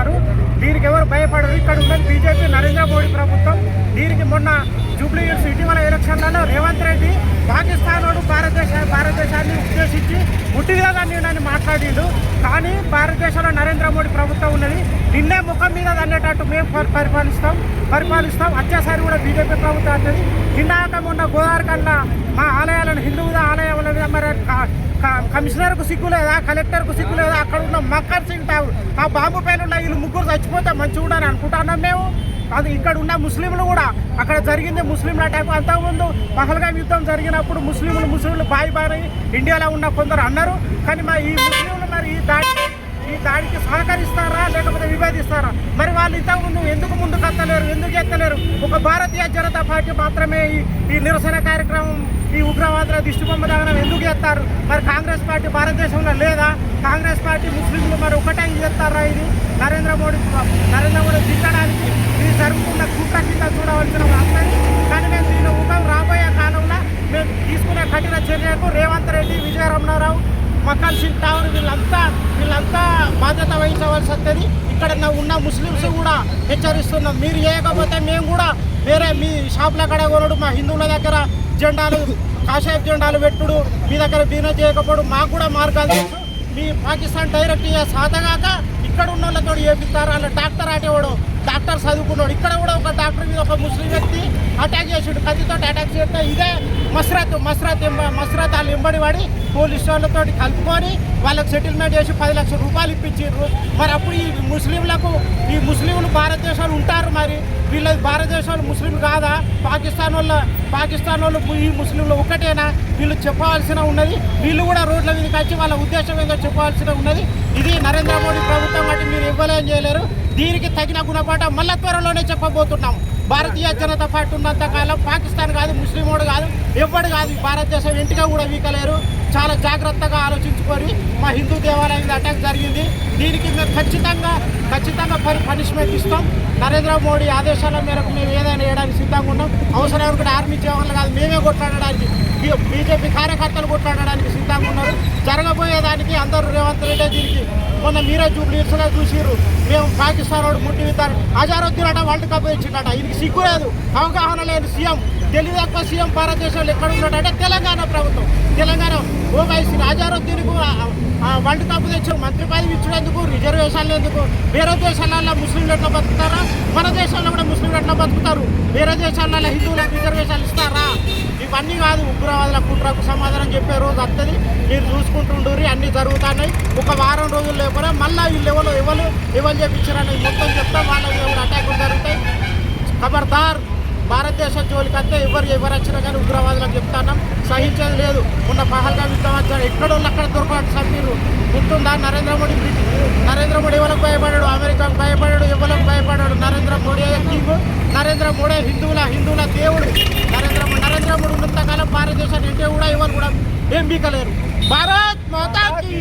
చేస్తున్నారు. దీనికి ఎవరు భయపడరు. ఇక్కడ ఉన్నది బీజేపీ నరేంద్ర మోడీ ప్రభుత్వం. దీనికి మొన్న జూబ్లీ హిల్స్ ఇటీవల ఎలక్షన్లలో రేవంత్ రెడ్డి పాకిస్తాన్ వాడు భారతదేశాన్ని ఉద్దేశించి ముట్టిగా నన్ను మాట్లాడిండు. కానీ భారతదేశంలో నరేంద్ర మోడీ ప్రభుత్వం ఉన్నది. నిన్నే ముఖం మీద అనేటట్టు మేము పరిపాలిస్తాం. వచ్చేసారి కూడా బీజేపీ ప్రభుత్వం వస్తుంది. నిన్నాక మొన్న గోదావరి కన్నా మా ఆలయాలను హిందూ ఆలయాల మీద మరి కమిషనర్కు సిగ్గు లేదా, కలెక్టర్కు సిగ్గు లేదా, అక్కడ ఉన్న మక్కర్ సింగ్ ఆ బాంబు పైన ఉన్న వీళ్ళు ముగ్గురు చచ్చిపోతే మంచిగా ఉండాలని అనుకుంటున్నాం మేము. అది ఇక్కడ ఉన్న ముస్లింలు కూడా అక్కడ జరిగింది ముస్లింల అటాక్. అంతకుముందు పహల్గాం యుద్ధం జరిగినప్పుడు ముస్లింలు బాయ్ ఇండియాలో ఉన్న కొందరు అన్నారు. కానీ ఈ ముస్లింలు మరి ఈ దాడికి సహకరిస్తారా లేకపోతే విభేదిస్తారా? మరి వాళ్ళు ఇంతకుముందు ఎందుకు ముందుకు ఎత్తలేరు, ఎందుకు ఎత్తలేరు? ఒక భారతీయ జనతా పార్టీ మాత్రమే ఈ నిరసన కార్యక్రమం, ఈ ఉగ్రవాదుల దిష్టిబొమ్మ దహనం ఎందుకు చేస్తారు? మరి కాంగ్రెస్ పార్టీ భారతదేశంలో లేదా? కాంగ్రెస్ పార్టీ ముస్లింలు మరి ఒకటే చేస్తారా? ఇది నరేంద్ర మోడీ దిగ్గడానికి ఇది జరుగుతున్న కుట్ర కింద చూడవలసిన అవసరం. కానీ మేము దీని ఉపం రాబోయే కాలంలో మేము తీసుకునే కఠిన చర్యకు రేవంత్ రెడ్డి, విజయ రమణారావు, మక్కల్ సింగ్ ఠాకూర్ వీళ్ళంతా బాధ్యత వహించవలసి వస్తుంది. ఇక్కడ ఉన్న ముస్లిమ్స్ కూడా హెచ్చరిస్తున్నాం. మీరు చేయకపోతే మేము కూడా వేరే మీ షాపుల కడ కొనడు, మా హిందువుల దగ్గర జెండాలు కాషాయ జెండాలు పెట్టుడు, మీ దగ్గర బిజినెస్ చేయకపోవడం మాకు కూడా మార్గాలు తెలుసు. మీ పాకిస్తాన్ డైరెక్ట్ సాతగాక ఇక్కడ ఉన్న వాళ్ళతో చేపిస్తారు. అలా డాక్టర్ ఆటేవాడు, డాక్టర్ చదువుకున్నాడు. ఇక్కడ కూడా ఒక డాక్టర్ మీద ఒక ముస్లిం వ్యక్తి అటాక్ చేసాడు, కత్తితో అటాక్ చేస్తే ఇదే మస్రత్ వాళ్ళు ఎంబడి పడి పోలీసు వాళ్ళతో కలుపుకొని వాళ్ళకి సెటిల్మెంట్ చేసి 10 లక్షల రూపాయలు ఇప్పించారు. మరి అప్పుడు ఈ ముస్లింలు భారతదేశంలో ఉంటారు. మరి వీళ్ళది భారతదేశంలో ముస్లింలు కాదా? పాకిస్తాన్ వాళ్ళు ఈ ముస్లింలు ఒకటేనా? వీళ్ళు చెప్పవలసిన ఉన్నది. వీళ్ళు కూడా రోడ్ల మీదకి వచ్చి వాళ్ళ ఉద్దేశం ఏదో చెప్పవలసిన ఉన్నది. ఇది నరేంద్ర మోడీ ప్రభుత్వం అంటే మీరు ఇవ్వలేం చేయలేరు. దీనికి తగిన గుణపాఠం మళ్ళా త్వరలోనే చెప్పబోతున్నాం. భారతీయ జనతా పార్టీ ఉన్నంత కాలం పాకిస్తాన్ కాదు, ముస్లిమోడు కాదు, ఎవ్వడు కాదు భారతదేశం ఇంటిగా కూడా వీకలేరు. చాలా జాగ్రత్తగా ఆలోచించుకొని మా హిందూ దేవాలయం మీద అటాక్ జరిగింది. దీనికి మేము ఖచ్చితంగా పనిష్మెంట్ ఇస్తాం. నరేంద్ర మోడీ ఆదేశాల మేరకు మేము ఏదైనా వేయడానికి సిద్ధంగా ఉన్నాం. అవసరం కూడా ఆర్మీ జవాన్లు కాదు, మేమే కొట్లాడడానికి, బీజేపీ కార్యకర్తలు కొట్లాడడానికి సిద్ధంగా ఉన్నారు. జరగబోయేదానికి అందరూ రేవంత్ రెడ్డి దీనికి మొన్న మీరే జూబ్లీ హిల్స్లో చూసిర్రు. మేము పాకిస్తాన్ వాడు ముట్టి విద్దారు అజారుద్దీన్ అట వరల్డ్ కప్ ఇచ్చిండట. ఇది సిగ్గు లేదు, అవగాహన లేదు. సీఎం తెలివి తక్కువ సీఎం భారతదేశంలో ఎక్కడ ఉన్నాడంటే తెలంగాణ ప్రభుత్వం. తెలంగాణ ఓవైసీ అజారుద్దీన్కు వరల్డ్ కప్ తెచ్చారు. మంత్రి పదవి ఇచ్చేందుకు, రిజర్వేషన్లు ఎందుకు? వేరే దేశాలలో ముస్లింలు ఎట్లా బతుకుతారా? మన దేశంలో కూడా ముస్లింలు ఎట్లా బతుకుతారు? వేరే దేశాలలో హిందువులకు రిజర్వేషన్లు ఇస్తారా? ఇవన్నీ కాదు. ఉగ్రవాదుల కుట్రకు సమాధానం చెప్పే రోజు వస్తుంది. మీరు చూసుకుంటుండ్రి, అన్నీ జరుగుతున్నాయి. ఒక వారం రోజులు లేకపోతే మళ్ళీ వీళ్ళు ఎవరు చెప్పించారని మొత్తం చెప్తాం. వాళ్ళ ఎవరు అటాకులు జరుగుతాయి. ఖబర్దార్, భారతదేశ జోలికి వస్తే ఎవరు వచ్చినా కానీ ఉగ్రవాదులకు చెప్తున్నాం, సహించేది లేదు. ఉన్న పహల్గాం యుద్ధం వచ్చాడు, ఎక్కడోళ్ళు అక్కడ దొరకడం సభ్యులు గుర్తుందా? నరేంద్ర మోడీ ఎవరికి భయపడాడు? అమెరికాకు భయపడాడు, ఎవరికి భయపడాడు? నరేంద్ర మోడీ కింగ్, నరేంద్ర మోడీ హిందువుల దేవుడు. నరేంద్ర మోడీ ఉన్నంతకాలం భారతదేశాన్ని ఇంటే కూడా ఎవరు కూడా ఏం బీకలేరు. భారత్ మాతా కీ